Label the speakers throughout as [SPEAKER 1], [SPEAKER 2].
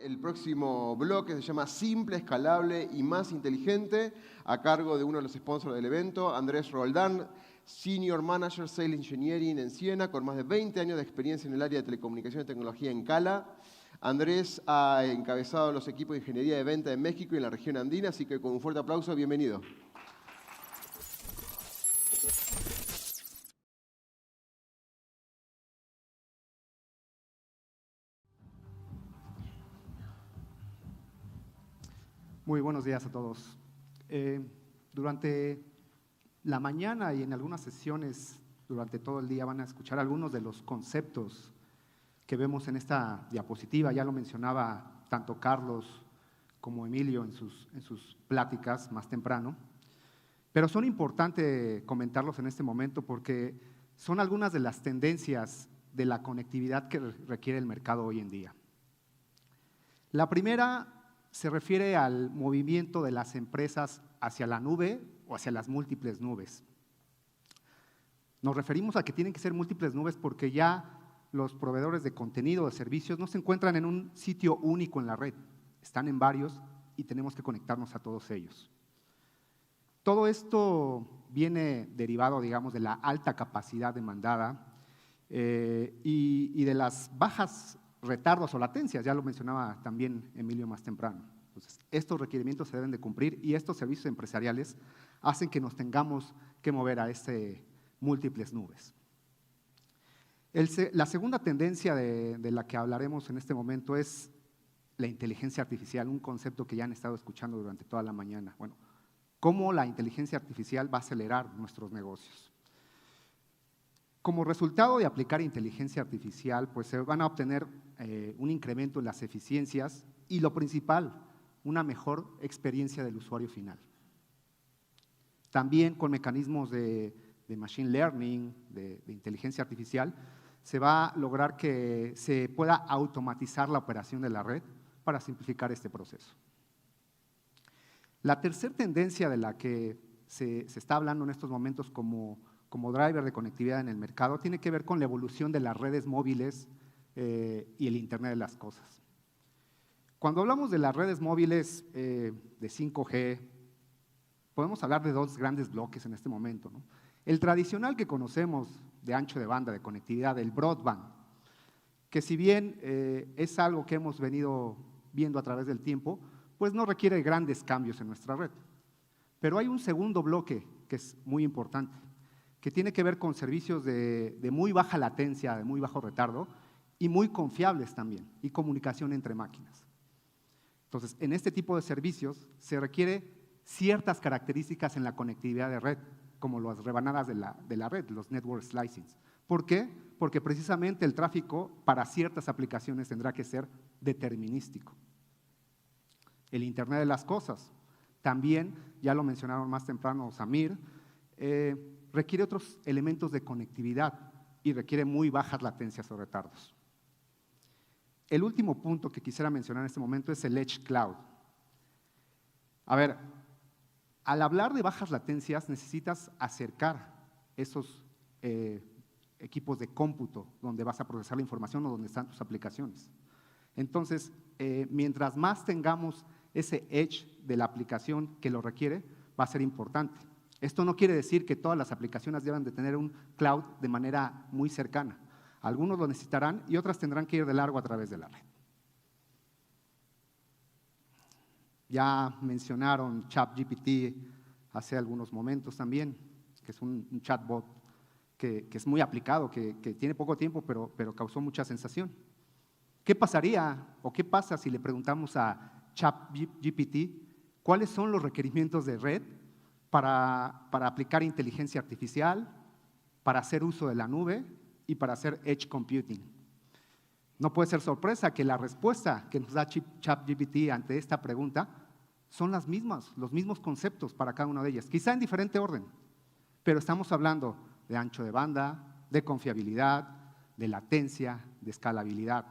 [SPEAKER 1] el próximo bloque, se llama Simple, Escalable y Más Inteligente, a cargo de uno de los sponsors del evento, Andrés Roldán, Senior Manager Sales Engineering en Siena, con más de 20 años de experiencia en el área de telecomunicación y tecnología en Cala. Andrés ha encabezado los equipos de ingeniería de venta en México y en la región andina, así que con un fuerte aplauso, bienvenido.
[SPEAKER 2] Muy buenos días a todos. Durante la mañana y en algunas sesiones durante todo el día van a escuchar algunos de los conceptos que vemos en esta diapositiva. Ya lo mencionaba tanto Carlos como Emilio en sus pláticas más temprano. Pero son importantes comentarlos en este momento porque son algunas de las tendencias de la conectividad que requiere el mercado hoy en día. La primera se refiere al movimiento de las empresas hacia la nube o hacia las múltiples nubes. Nos referimos a que tienen que ser múltiples nubes porque ya los proveedores de contenido, de servicios, no se encuentran en un sitio único en la red. Están en varios y tenemos que conectarnos a todos ellos. Todo esto viene derivado, digamos, de la alta capacidad demandada y de las bajas retardos o latencias, ya lo mencionaba también Emilio más temprano. Entonces, estos requerimientos se deben de cumplir y estos servicios empresariales hacen que nos tengamos que mover a múltiples nubes. La segunda tendencia de la que hablaremos en este momento es la inteligencia artificial, un concepto que ya han estado escuchando durante toda la mañana. Bueno, cómo la inteligencia artificial va a acelerar nuestros negocios. Como resultado de aplicar inteligencia artificial, pues se van a obtener un incremento en las eficiencias y lo principal, una mejor experiencia del usuario final. También con mecanismos de machine learning, de inteligencia artificial, se va a lograr que se pueda automatizar la operación de la red para simplificar este proceso. La tercera tendencia de la que se está hablando en estos momentos como driver de conectividad en el mercado tiene que ver con la evolución de las redes móviles y el Internet de las cosas. Cuando hablamos de las redes móviles de 5G, podemos hablar de dos grandes bloques en este momento, ¿no? El tradicional que conocemos de ancho de banda, de conectividad, el broadband, que si bien es algo que hemos venido viendo a través del tiempo, pues no requiere grandes cambios en nuestra red. Pero hay un segundo bloque que es muy importante, que tiene que ver con servicios de muy baja latencia, de muy bajo retardo y muy confiables también, y comunicación entre máquinas. Entonces, en este tipo de servicios se requiere ciertas características en la conectividad de red, como las rebanadas de la red, los network slicings. ¿Por qué? Porque precisamente el tráfico para ciertas aplicaciones tendrá que ser determinístico. El Internet de las cosas, también, ya lo mencionaron más temprano Samir, requiere otros elementos de conectividad y requiere muy bajas latencias o retardos. El último punto que quisiera mencionar en este momento es el Edge Cloud. A ver, al hablar de bajas latencias necesitas acercar esos equipos de cómputo donde vas a procesar la información o donde están tus aplicaciones. Entonces, mientras más tengamos ese edge de la aplicación que lo requiere, va a ser importante. Esto no quiere decir que todas las aplicaciones deben de tener un cloud de manera muy cercana. Algunos lo necesitarán y otras tendrán que ir de largo a través de la red. Ya mencionaron ChatGPT hace algunos momentos también, que es un chatbot que es muy aplicado, que tiene poco tiempo, pero causó mucha sensación. ¿Qué pasaría o qué pasa si le preguntamos a ChatGPT cuáles son los requerimientos de red para aplicar inteligencia artificial, para hacer uso de la nube y para hacer edge computing? No puede ser sorpresa que la respuesta que nos da ChatGPT ante esta pregunta son las mismas, los mismos conceptos para cada una de ellas, quizá en diferente orden, pero estamos hablando de ancho de banda, de confiabilidad, de latencia, de escalabilidad.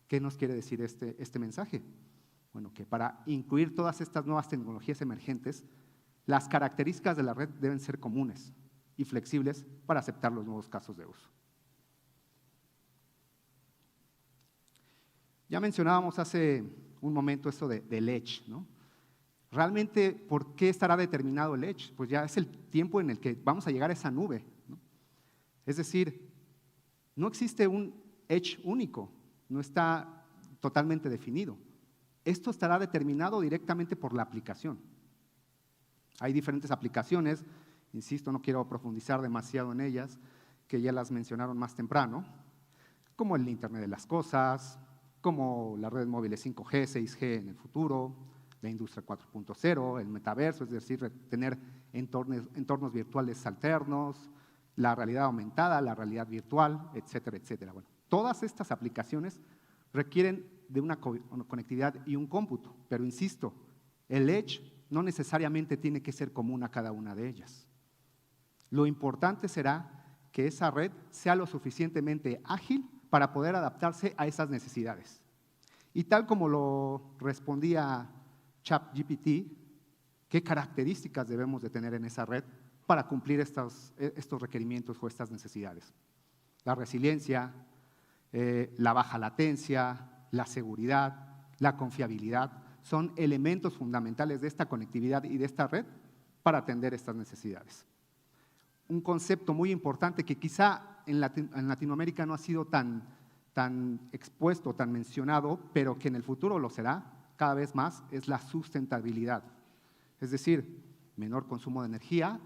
[SPEAKER 2] ¿Qué nos quiere decir este mensaje? Bueno, que para incluir todas estas nuevas tecnologías emergentes, las características de la red deben ser comunes y flexibles para aceptar los nuevos casos de uso. Ya mencionábamos hace un momento eso del edge, ¿no? Realmente, ¿por qué estará determinado el edge? Pues ya es el tiempo en el que vamos a llegar a esa nube, ¿no? Es decir, no existe un edge único, no está totalmente definido. Esto estará determinado directamente por la aplicación. Hay diferentes aplicaciones, insisto, no quiero profundizar demasiado en ellas, que ya las mencionaron más temprano, como el Internet de las Cosas, como las redes móviles 5G, 6G en el futuro, la industria 4.0, el metaverso, es decir, tener entornos virtuales alternos, la realidad aumentada, la realidad virtual, etcétera, etcétera. Bueno, todas estas aplicaciones requieren de una conectividad y un cómputo, pero insisto, el edge no necesariamente tiene que ser común a cada una de ellas. Lo importante será que esa red sea lo suficientemente ágil para poder adaptarse a esas necesidades. Y tal como lo respondía ChatGPT, ¿qué características debemos de tener en esa red para cumplir estos requerimientos o estas necesidades? La resiliencia, la baja latencia, la seguridad, la confiabilidad, son elementos fundamentales de esta conectividad y de esta red para atender estas necesidades. Un concepto muy importante que quizá en Latinoamérica no ha sido tan expuesto, tan mencionado, pero que en el futuro lo será cada vez más, es la sustentabilidad. Es decir, menor consumo de energía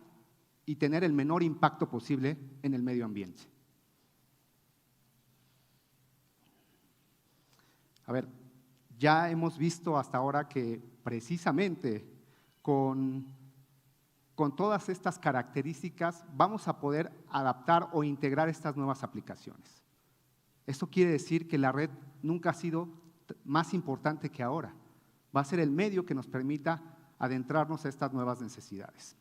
[SPEAKER 2] y tener el menor impacto posible en el medio ambiente. A ver, ya hemos visto hasta ahora que precisamente con todas estas características vamos a poder adaptar o integrar estas nuevas aplicaciones. Esto quiere decir que la red nunca ha sido más importante que ahora. Va a ser el medio que nos permita adentrarnos a estas nuevas necesidades.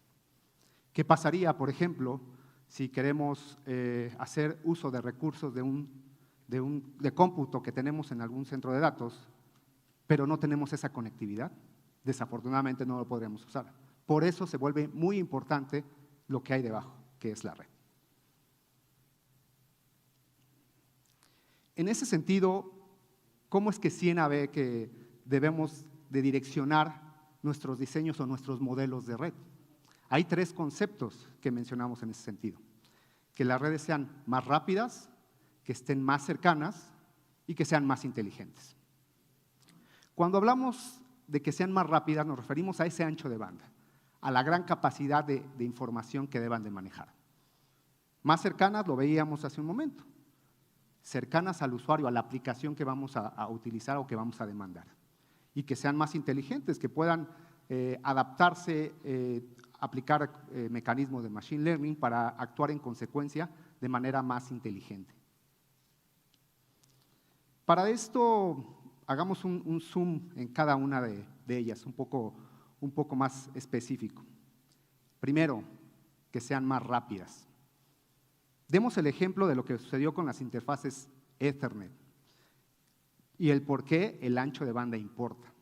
[SPEAKER 2] ¿Qué pasaría, por ejemplo, si queremos hacer uso de recursos de cómputo que tenemos en algún centro de datos, pero no tenemos esa conectividad? Desafortunadamente no lo podremos usar. Por eso se vuelve muy importante lo que hay debajo, que es la red. En ese sentido, ¿cómo es que Ciena ve que debemos de direccionar nuestros diseños o nuestros modelos de red? Hay 3 conceptos que mencionamos en ese sentido. Que las redes sean más rápidas, que estén más cercanas y que sean más inteligentes. Cuando hablamos de que sean más rápidas, nos referimos a ese ancho de banda, a la gran capacidad de información que deban de manejar. Más cercanas, lo veíamos hace un momento, cercanas al usuario, a la aplicación que vamos a utilizar o que vamos a demandar. Y que sean más inteligentes, que puedan adaptarse, aplicar mecanismos de machine learning para actuar en consecuencia de manera más inteligente. Para esto, hagamos un zoom en cada una de ellas, un poco más específico. Primero, que sean más rápidas. Demos el ejemplo de lo que sucedió con las interfaces Ethernet y el por qué el ancho de banda importa.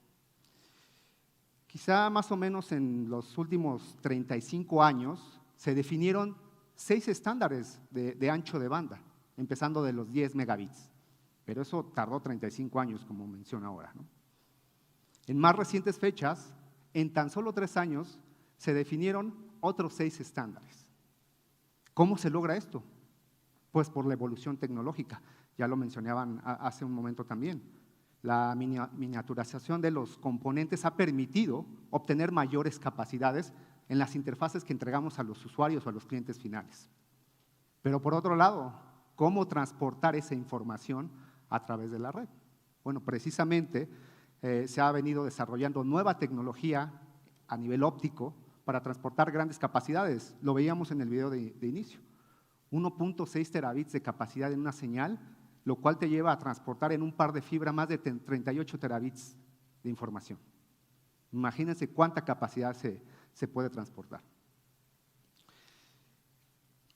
[SPEAKER 2] Quizá más o menos en los últimos 35 años se definieron 6 estándares de ancho de banda, empezando de los 10 megabits. Pero eso tardó 35 años, como menciono ahora, ¿no? En más recientes fechas, en tan solo 3 años, se definieron otros 6 estándares. ¿Cómo se logra esto? Pues por la evolución tecnológica. Ya lo mencionaban hace un momento también. La miniaturización de los componentes ha permitido obtener mayores capacidades en las interfaces que entregamos a los usuarios o a los clientes finales. Pero por otro lado, ¿cómo transportar esa información a través de la red? Bueno, precisamente se ha venido desarrollando nueva tecnología a nivel óptico para transportar grandes capacidades. Lo veíamos en el video de inicio. 1.6 terabits de capacidad en una señal, lo cual te lleva a transportar en un par de fibra más de 38 terabits de información. Imagínense cuánta capacidad se puede transportar.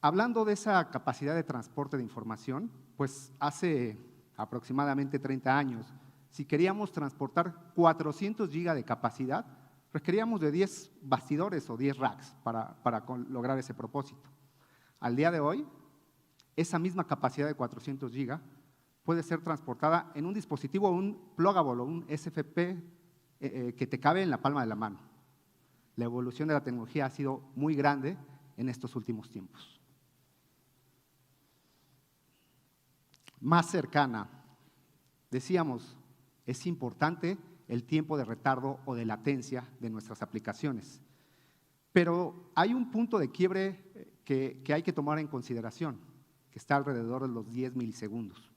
[SPEAKER 2] Hablando de esa capacidad de transporte de información, pues hace aproximadamente 30 años, si queríamos transportar 400 gigas de capacidad, requeríamos de 10 bastidores o 10 racks para lograr ese propósito. Al día de hoy, esa misma capacidad de 400 gigas puede ser transportada en un dispositivo, un pluggable o un SFP que te cabe en la palma de la mano. La evolución de la tecnología ha sido muy grande en estos últimos tiempos. Más cercana, decíamos, es importante el tiempo de retardo o de latencia de nuestras aplicaciones. Pero hay un punto de quiebre que hay que tomar en consideración, que está alrededor de los 10 milisegundos.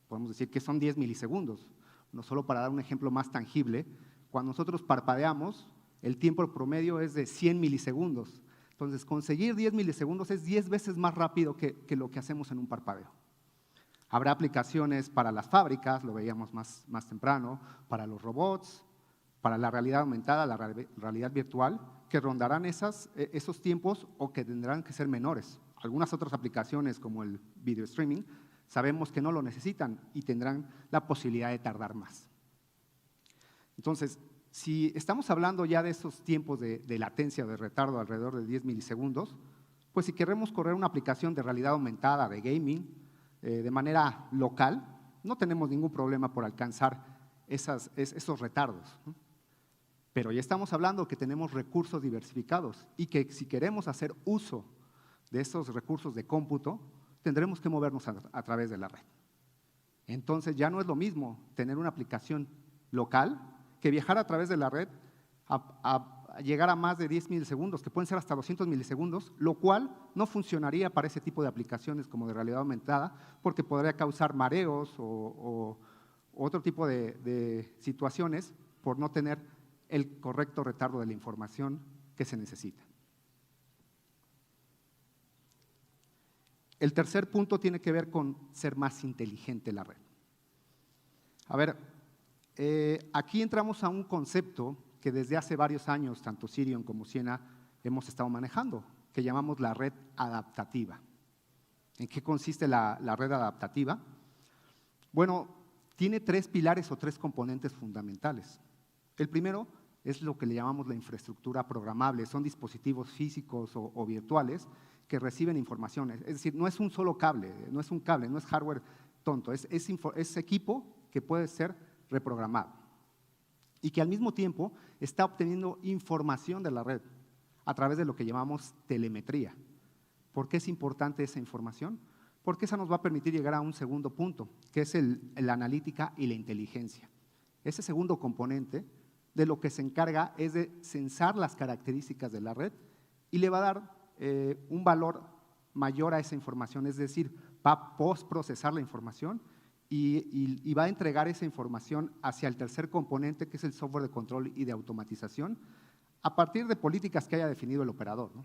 [SPEAKER 2] Podemos decir que son 10 milisegundos. No solo para dar un ejemplo más tangible, cuando nosotros parpadeamos, el tiempo promedio es de 100 milisegundos. Entonces, conseguir 10 milisegundos es 10 veces más rápido que lo que hacemos en un parpadeo. Habrá aplicaciones para las fábricas, lo veíamos más temprano, para los robots, para la realidad aumentada, la realidad virtual, que rondarán esos tiempos o que tendrán que ser menores. Algunas otras aplicaciones, como el video streaming, sabemos que no lo necesitan y tendrán la posibilidad de tardar más. Entonces, si estamos hablando ya de esos tiempos de latencia o de retardo alrededor de 10 milisegundos, pues si queremos correr una aplicación de realidad aumentada, de gaming, de manera local, no tenemos ningún problema por alcanzar esos retardos, ¿no? Pero ya estamos hablando que tenemos recursos diversificados y que si queremos hacer uso de esos recursos de cómputo, tendremos que movernos a través de la red. Entonces ya no es lo mismo tener una aplicación local que viajar a través de la red a llegar a más de 10 milisegundos, que pueden ser hasta 200 milisegundos, lo cual no funcionaría para ese tipo de aplicaciones como de realidad aumentada, porque podría causar mareos o otro tipo de situaciones por no tener el correcto retardo de la información que se necesita. El tercer punto tiene que ver con ser más inteligente la red. A ver, aquí entramos a un concepto que desde hace varios años, tanto Sirion como Siena, hemos estado manejando, que llamamos la red adaptativa. ¿En qué consiste la red adaptativa? Bueno, tiene 3 pilares o 3 componentes fundamentales. El primero es lo que le llamamos la infraestructura programable. Son dispositivos físicos o virtuales que reciben información. Es decir, no es un solo cable, no es un cable, no es hardware tonto, es equipo que puede ser reprogramado y que al mismo tiempo está obteniendo información de la red a través de lo que llamamos telemetría. ¿Por qué es importante esa información? Porque esa nos va a permitir llegar a un segundo punto, que es la analítica y la inteligencia. Ese segundo componente de lo que se encarga es de censar las características de la red y le va a dar un valor mayor a esa información, es decir, va a postprocesar la información y va a entregar esa información hacia el tercer componente, que es el software de control y de automatización, a partir de políticas que haya definido el operador, ¿no?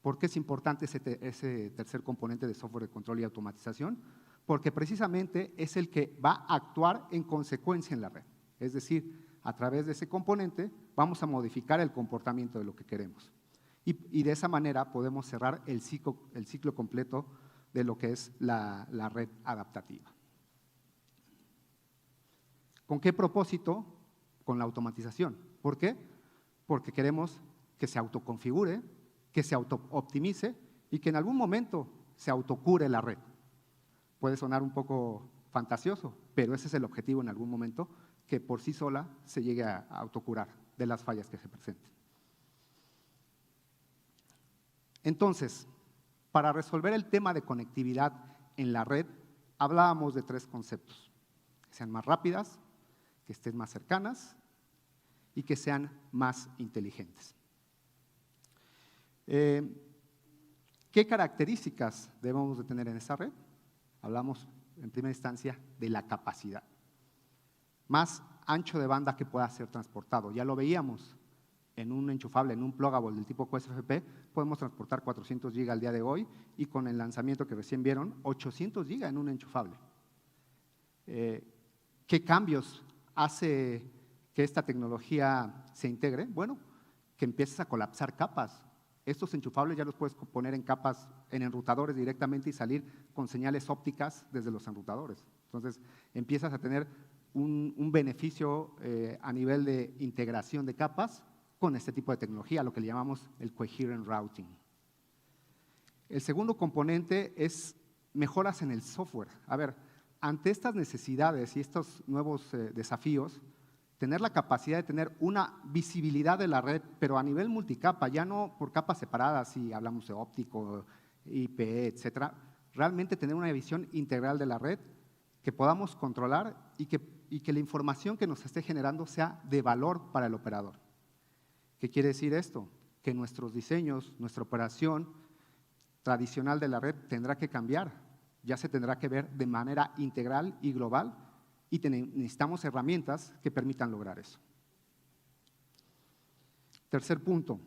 [SPEAKER 2] ¿Por qué es importante ese tercer componente de software de control y automatización? Porque precisamente es el que va a actuar en consecuencia en la red. Es decir, a través de ese componente vamos a modificar el comportamiento de lo que queremos. Y de esa manera podemos cerrar el ciclo completo de lo que es la red adaptativa. ¿Con qué propósito? Con la automatización. ¿Por qué? Porque queremos que se autoconfigure, que se auto-optimice y que en algún momento se autocure la red. Puede sonar un poco fantasioso, pero ese es el objetivo en algún momento, que por sí sola se llegue a autocurar de las fallas que se presenten. Entonces, para resolver el tema de conectividad en la red, hablábamos de 3 conceptos: que sean más rápidas, que estén más cercanas y que sean más inteligentes. ¿Qué características debemos de tener en esa red? Hablamos en primera instancia de la capacidad. Más ancho de banda que pueda ser transportado. Ya lo veíamos en un enchufable, en un pluggable del tipo QSFP, podemos transportar 400 GB al día de hoy y con el lanzamiento que recién vieron, 800 GB en un enchufable. ¿Qué cambios hace que esta tecnología se integre? Bueno, que empieces a colapsar capas. Estos enchufables ya los puedes poner en capas, en enrutadores directamente y salir con señales ópticas desde los enrutadores. Entonces, empiezas a tener un beneficio a nivel de integración de capas con este tipo de tecnología, lo que le llamamos el coherent routing. El segundo componente es mejoras en el software. A ver, ante estas necesidades y estos nuevos desafíos, tener la capacidad de tener una visibilidad de la red, pero a nivel multicapa, ya no por capas separadas, si hablamos de óptico, IP, etcétera, realmente tener una visión integral de la red que podamos controlar y que la información que nos esté generando sea de valor para el operador. ¿Qué quiere decir esto? Que nuestros diseños, nuestra operación tradicional de la red tendrá que cambiar, ya se tendrá que ver de manera integral y global y necesitamos herramientas que permitan lograr eso. Tercer punto,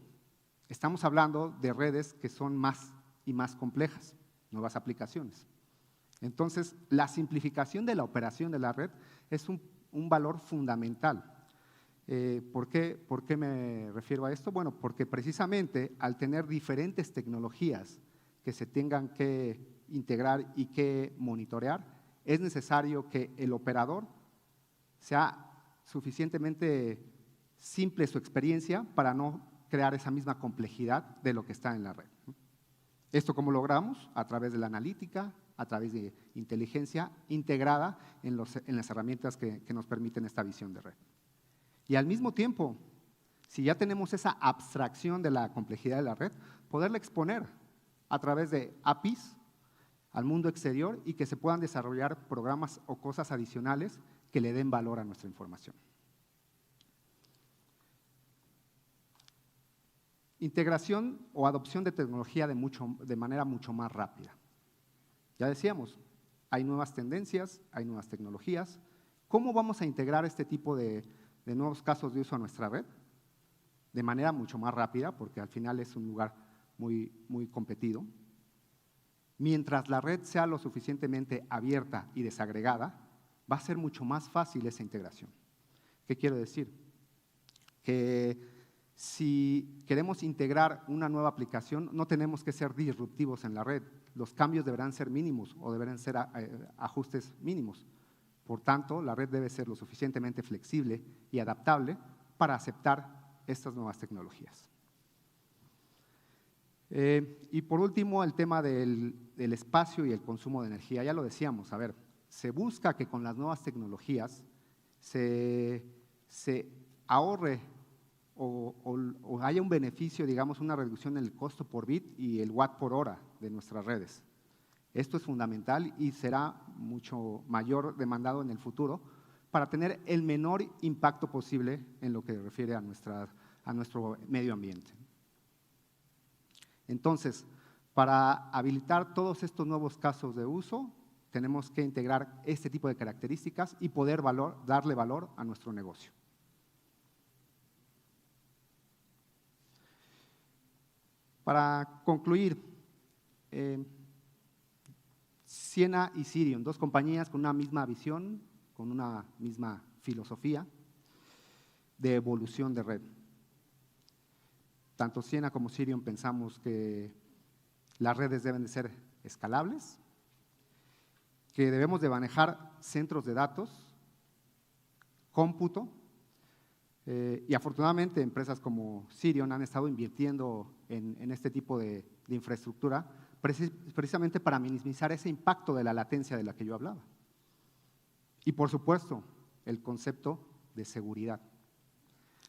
[SPEAKER 2] estamos hablando de redes que son más y más complejas, nuevas aplicaciones. Entonces, la simplificación de la operación de la red es un valor fundamental. ¿Por qué me refiero a esto? Bueno, porque precisamente al tener diferentes tecnologías que se tengan que integrar y que monitorear, es necesario que el operador sea suficientemente simple su experiencia para no crear esa misma complejidad de lo que está en la red. ¿Esto cómo logramos? A través de la analítica, a través de inteligencia integrada en las herramientas que nos permiten esta visión de red. Y al mismo tiempo, si ya tenemos esa abstracción de la complejidad de la red, poderla exponer a través de APIs al mundo exterior y que se puedan desarrollar programas o cosas adicionales que le den valor a nuestra información. Integración o adopción de tecnología de manera mucho más rápida. Ya decíamos, hay nuevas tendencias, hay nuevas tecnologías. ¿Cómo vamos a integrar este tipo de nuevos casos de uso a nuestra red? De manera mucho más rápida, porque al final es un lugar muy competido. Mientras la red sea lo suficientemente abierta y desagregada, va a ser mucho más fácil esa integración. ¿Qué quiero decir? Que si queremos integrar una nueva aplicación, no tenemos que ser disruptivos en la red. Los cambios deberán ser mínimos o deberán ser ajustes mínimos. Por tanto, la red debe ser lo suficientemente flexible y adaptable para aceptar estas nuevas tecnologías. Y por último, el tema del espacio y el consumo de energía. Ya lo decíamos, a ver, se busca que con las nuevas tecnologías se ahorre o haya un beneficio, digamos, una reducción en el costo por bit y el watt por hora de nuestras redes. Esto es fundamental y será mucho mayor demandado en el futuro para tener el menor impacto posible en lo que refiere a nuestro medio ambiente. Entonces, para habilitar todos estos nuevos casos de uso, tenemos que integrar este tipo de características y poder darle valor a nuestro negocio. Para concluir, Ciena y Cirium, dos compañías con una misma visión, con una misma filosofía de evolución de red. Tanto Ciena como Cirium pensamos que las redes deben de ser escalables, que debemos de manejar centros de datos, cómputo, y afortunadamente empresas como Cirium han estado invirtiendo en este tipo de infraestructura precisamente para minimizar ese impacto de la latencia de la que yo hablaba. Y por supuesto, el concepto de seguridad.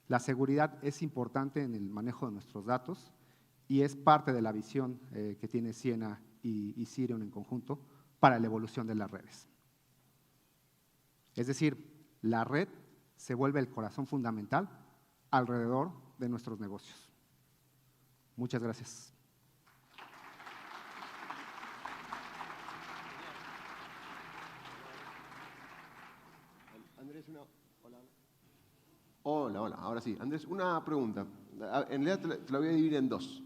[SPEAKER 2] La seguridad es importante en el manejo de nuestros datos y es parte de la visión que tiene Ciena y Cirium en conjunto para la evolución de las redes. Es decir, la red se vuelve el corazón fundamental alrededor de nuestros negocios. Muchas gracias.
[SPEAKER 1] Andrés, Hola, ahora sí. Andrés, una pregunta. En realidad te la voy a dividir en dos.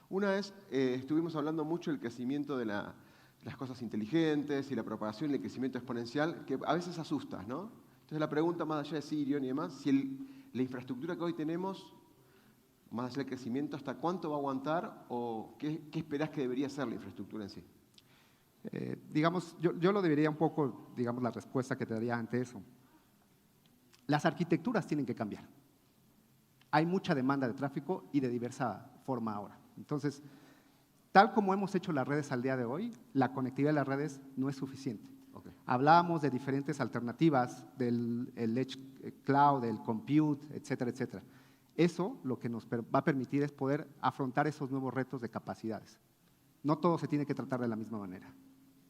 [SPEAKER 1] Una es, estuvimos hablando mucho del crecimiento de las cosas inteligentes y la propagación y el crecimiento exponencial, que a veces asusta, ¿no? Entonces la pregunta, más allá de Cirium y demás, si la infraestructura que hoy tenemos, más allá del crecimiento, ¿hasta cuánto va a aguantar o qué esperás que debería ser la infraestructura en sí?
[SPEAKER 2] Digamos, yo lo dividiría un poco, digamos, la respuesta que te daría ante eso. Las arquitecturas tienen que cambiar. Hay mucha demanda de tráfico y de diversa forma ahora. Entonces, tal como hemos hecho las redes al día de hoy, la conectividad de las redes no es suficiente.
[SPEAKER 1] Okay.
[SPEAKER 2] Hablábamos de diferentes alternativas del Edge Cloud, del Compute, etcétera, etcétera. Eso lo que nos va a permitir es poder afrontar esos nuevos retos de capacidades. No todo se tiene que tratar de la misma manera.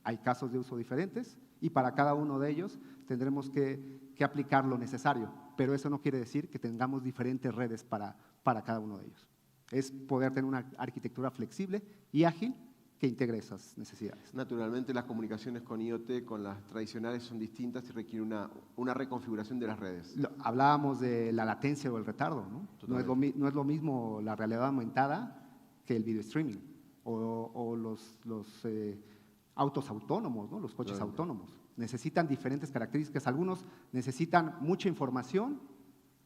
[SPEAKER 2] Hay casos de uso diferentes y para cada uno de ellos tendremos que aplicar lo necesario, pero eso no quiere decir que tengamos diferentes redes para cada uno de ellos. Es poder tener una arquitectura flexible y ágil que integre esas necesidades.
[SPEAKER 1] Naturalmente, las comunicaciones con IoT, con las tradicionales, son distintas y requiere una reconfiguración de las redes.
[SPEAKER 2] Hablábamos de la latencia o el retardo, ¿no? No es lo mismo la realidad aumentada que el video streaming o los autos autónomos, ¿no? Los coches autónomos. Necesitan diferentes características. Algunos necesitan mucha información,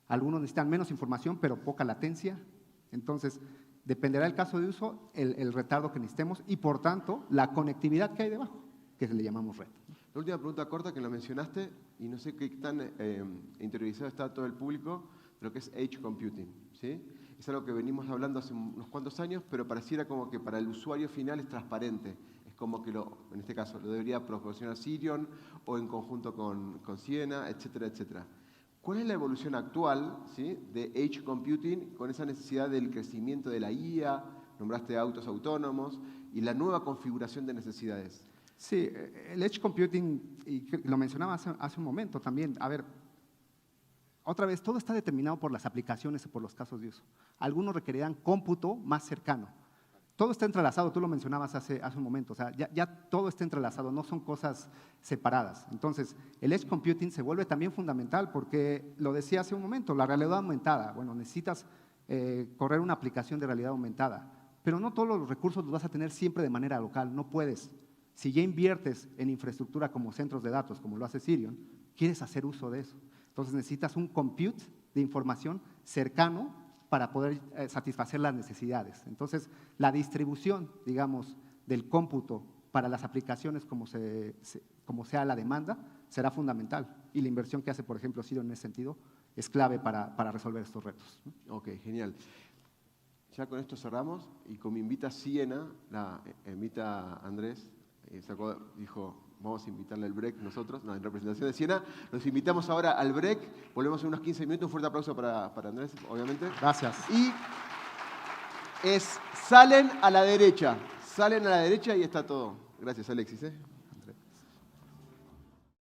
[SPEAKER 2] algunos necesitan menos información, pero poca latencia. Entonces, dependerá del caso de uso, el retardo que necesitemos y, por tanto, la conectividad que hay debajo, que le llamamos red.
[SPEAKER 1] La última pregunta corta que lo mencionaste, y no sé qué tan interiorizado está todo el público, de lo que es Edge Computing, ¿sí? Es algo que venimos hablando hace unos cuantos años, pero pareciera como que para el usuario final es transparente. Es como que, en este caso, lo debería proporcionar Sirion o en conjunto con Siena, etcétera, etcétera. ¿Cuál es la evolución actual, ¿sí?, de Edge Computing con esa necesidad del crecimiento de la IA, nombraste autos autónomos, y la nueva configuración de necesidades?
[SPEAKER 2] Sí, el Edge Computing, y lo mencionaba hace un momento también, a ver, otra vez, todo está determinado por las aplicaciones y por los casos de uso. Algunos requerirán cómputo más cercano. Todo está entrelazado, tú lo mencionabas hace un momento, o sea, ya todo está entrelazado, no son cosas separadas. Entonces, el Edge Computing se vuelve también fundamental porque, lo decía hace un momento, la realidad aumentada, bueno, necesitas correr una aplicación de realidad aumentada, pero no todos los recursos los vas a tener siempre de manera local, no puedes. Si ya inviertes en infraestructura como centros de datos, como lo hace Sirion, quieres hacer uso de eso. Entonces, necesitas un compute de información cercano para poder satisfacer las necesidades. Entonces, la distribución, digamos, del cómputo para las aplicaciones como sea la demanda, será fundamental. Y la inversión que hace, por ejemplo, Sirion en ese sentido, es clave para resolver estos retos, ¿no?
[SPEAKER 1] Ok, genial. Ya con esto cerramos y como invita Siena, invita Andrés, dijo, vamos a invitarle al break nosotros, en representación de Siena. Los invitamos ahora al break, volvemos en unos 15 minutos. Un fuerte aplauso para Andrés, obviamente.
[SPEAKER 2] Gracias.
[SPEAKER 1] Y salen a la derecha y está todo. Gracias, Alexis.